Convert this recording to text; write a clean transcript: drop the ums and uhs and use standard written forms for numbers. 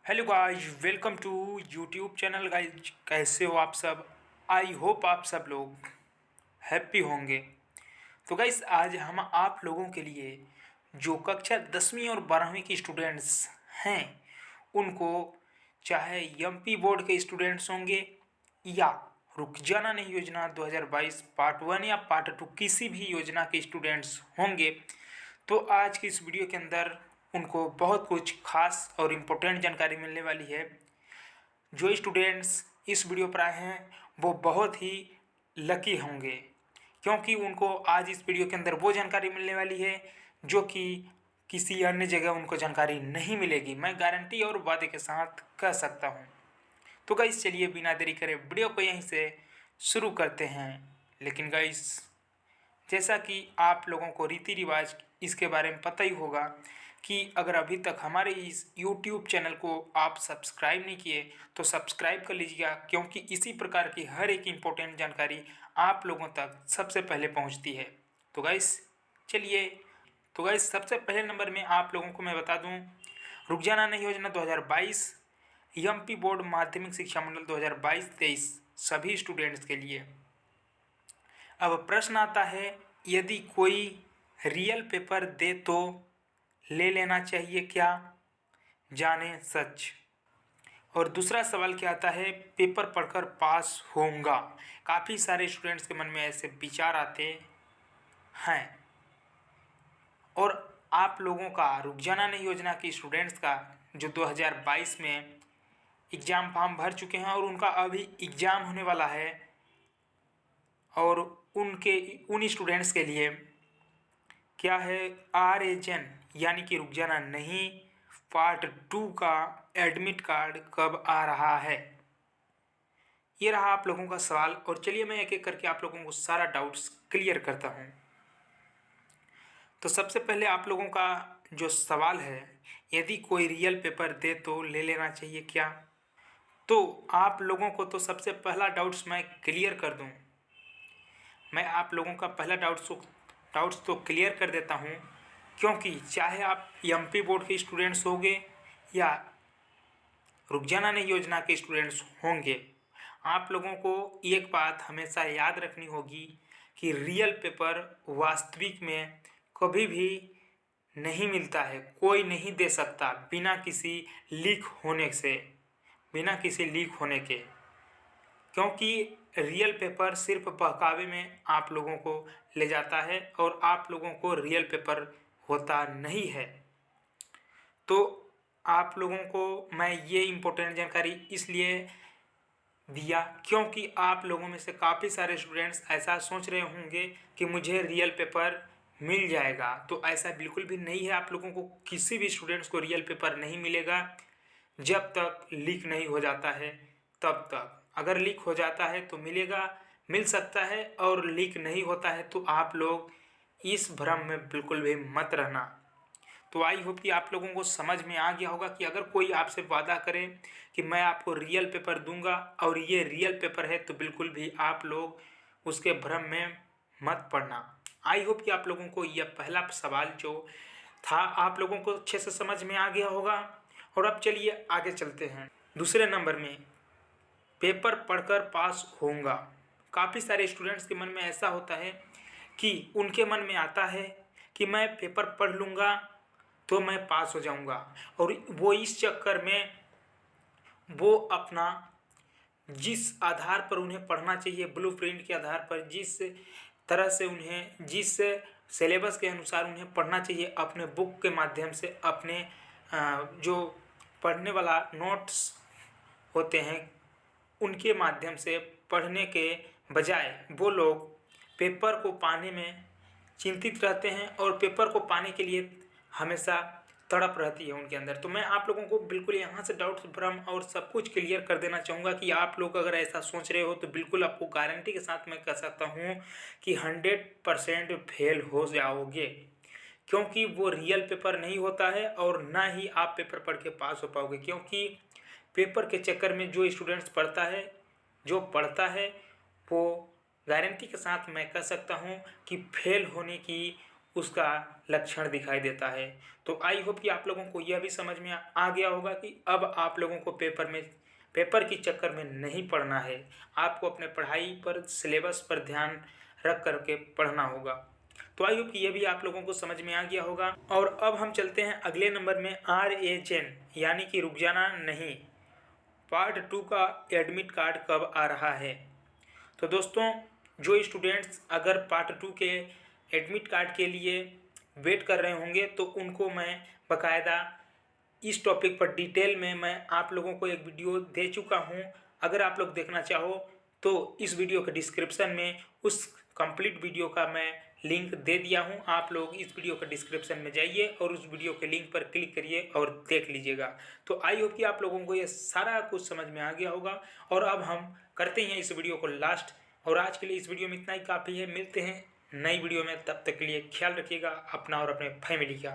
Hello guys, welcome to YouTube channel. Guys, कैसे हो आप सब? आई होप आप सब लोग हैप्पी होंगे। तो गाइज, आज हम आप लोगों के लिए जो कक्षा 10वीं और 12वीं की स्टूडेंट्स हैं उनको, चाहे एमपी बोर्ड के स्टूडेंट्स होंगे या रुक जाना नहीं योजना 2022 पार्ट 1 या पार्ट 2 किसी भी योजना के स्टूडेंट्स होंगे, तो आज की इस वीडियो के अंदर उनको बहुत कुछ खास और इम्पोर्टेंट जानकारी मिलने वाली है। जो स्टूडेंट्स इस वीडियो पर आए हैं वो बहुत ही लकी होंगे, क्योंकि उनको आज इस वीडियो के अंदर वो जानकारी मिलने वाली है जो कि किसी अन्य जगह उनको जानकारी नहीं मिलेगी। मैं गारंटी और वादे के साथ कह सकता हूँ। तो गाइस, चलिए बिना देरी करे वीडियो को यहीं से शुरू करते हैं। लेकिन गाइस, जैसा कि आप लोगों को रीति रिवाज इसके बारे में पता ही होगा कि अगर अभी तक हमारे इस YouTube चैनल को आप सब्सक्राइब नहीं किए तो सब्सक्राइब कर लीजिएगा, क्योंकि इसी प्रकार की हर एक इम्पोर्टेंट जानकारी आप लोगों तक सबसे पहले पहुंचती है। तो गाइस चलिए, सबसे पहले नंबर में आप लोगों को मैं बता दूं, रुक जाना नहीं योजना 2022 एमपी बोर्ड माध्यमिक शिक्षा मंडल 2022-23 सभी स्टूडेंट्स के लिए। अब प्रश्न आता है, यदि कोई रियल पेपर दे तो ले लेना चाहिए क्या? जाने सच। और दूसरा सवाल क्या आता है, पेपर पढ़कर पास होऊंगा। काफ़ी सारे स्टूडेंट्स के मन में ऐसे विचार आते हैं और आप लोगों का रुक जाना नहीं योजना की स्टूडेंट्स का जो 2022 में एग्ज़ाम फॉर्म भर चुके हैं और उनका अभी एग्ज़ाम होने वाला है, और उन स्टूडेंट्स के लिए क्या है, RHN यानी कि रुक जाना नहीं पार्ट 2 का एडमिट कार्ड कब आ रहा है? ये रहा आप लोगों का सवाल। और चलिए मैं एक एक करके आप लोगों को सारा डाउट्स क्लियर करता हूँ। तो सबसे पहले आप लोगों का जो सवाल है, यदि कोई रियल पेपर दे तो ले लेना चाहिए क्या? तो आप लोगों को तो सबसे पहला डाउट्स मैं क्लियर कर दूँ। मैं आप लोगों का पहला डाउट्स तो क्लियर कर देता हूँ, क्योंकि चाहे आप एमपी बोर्ड के स्टूडेंट्स होंगे या रुक जाना नहीं योजना के स्टूडेंट्स होंगे, आप लोगों को एक बात हमेशा याद रखनी होगी कि रियल पेपर वास्तविक में कभी भी नहीं मिलता है। कोई नहीं दे सकता बिना किसी लीक होने के, क्योंकि रियल पेपर सिर्फ बहकावे में आप लोगों को ले जाता है और आप लोगों को रियल पेपर होता नहीं है। तो आप लोगों को मैं ये इम्पोर्टेंट जानकारी इसलिए दिया क्योंकि आप लोगों में से काफ़ी सारे स्टूडेंट्स ऐसा सोच रहे होंगे कि मुझे रियल पेपर मिल जाएगा। तो ऐसा बिल्कुल भी नहीं है। आप लोगों को, किसी भी स्टूडेंट्स को रियल पेपर नहीं मिलेगा जब तक लीक नहीं हो जाता है, तब तक। अगर लीक हो जाता है तो मिल सकता है, और लीक नहीं होता है तो आप लोग इस भ्रम में बिल्कुल भी मत रहना। तो आई होप कि आप लोगों को समझ में आ गया होगा कि अगर कोई आपसे वादा करे कि मैं आपको रियल पेपर दूंगा और ये रियल पेपर है, तो बिल्कुल भी आप लोग उसके भ्रम में मत पड़ना। आई होप कि आप लोगों को यह पहला सवाल जो था आप लोगों को अच्छे से समझ में आ गया होगा। और अब चलिए आगे चलते हैं। दूसरे नंबर में, पेपर पढ़कर पास होऊंगा। काफ़ी सारे स्टूडेंट्स के मन में ऐसा होता है कि उनके मन में आता है कि मैं पेपर पढ़ लूँगा तो मैं पास हो जाऊँगा, और वो इस चक्कर में वो अपना जिस आधार पर उन्हें पढ़ना चाहिए, ब्लूप्रिंट के आधार पर जिस तरह से उन्हें, जिस सिलेबस के अनुसार उन्हें पढ़ना चाहिए, अपने बुक के माध्यम से, अपने जो पढ़ने वाला नोट्स होते हैं उनके माध्यम से पढ़ने के बजाय वो लोग पेपर को पाने में चिंतित रहते हैं और पेपर को पाने के लिए हमेशा तड़प रहती है उनके अंदर। तो मैं आप लोगों को बिल्कुल यहाँ से डाउट्स, भ्रम और सब कुछ क्लियर कर देना चाहूँगा कि आप लोग अगर ऐसा सोच रहे हो तो बिल्कुल आपको गारंटी के साथ मैं कह सकता हूँ कि 100% फेल हो जाओगे, क्योंकि वो रियल पेपर नहीं होता है और ना ही आप पेपर पढ़ के पास हो पाओगे। क्योंकि पेपर के चक्कर में जो स्टूडेंट्स पढ़ता है वो गारंटी के साथ मैं कह सकता हूँ कि फेल होने की उसका लक्षण दिखाई देता है। तो आई होप कि आप लोगों को यह भी समझ में आ गया होगा कि अब आप लोगों को पेपर के चक्कर में नहीं पढ़ना है। आपको अपने पढ़ाई पर, सिलेबस पर ध्यान रख करके पढ़ना होगा। तो आई होप कि यह भी आप लोगों को समझ में आ गया होगा। और अब हम चलते हैं अगले नंबर में, RHN यानी कि रुक जाना नहीं, पार्ट 2 का एडमिट कार्ड कब आ रहा है। तो दोस्तों, जो स्टूडेंट्स अगर पार्ट 2 के एडमिट कार्ड के लिए वेट कर रहे होंगे तो उनको मैं बकायदा इस टॉपिक पर डिटेल में मैं आप लोगों को एक वीडियो दे चुका हूं। अगर आप लोग देखना चाहो तो इस वीडियो के डिस्क्रिप्शन में उस कंप्लीट वीडियो का मैं लिंक दे दिया हूं। आप लोग इस वीडियो के डिस्क्रिप्शन में जाइए और उस वीडियो के लिंक पर क्लिक करिए और देख लीजिएगा। तो आई होप कि आप लोगों को ये सारा कुछ समझ में आ गया होगा। और अब हम करते हैं इस वीडियो को लास्ट, और आज के लिए इस वीडियो में इतना ही काफ़ी है। मिलते हैं नई वीडियो में, तब तक के लिए ख्याल रखिएगा अपना और अपने फैमिली का।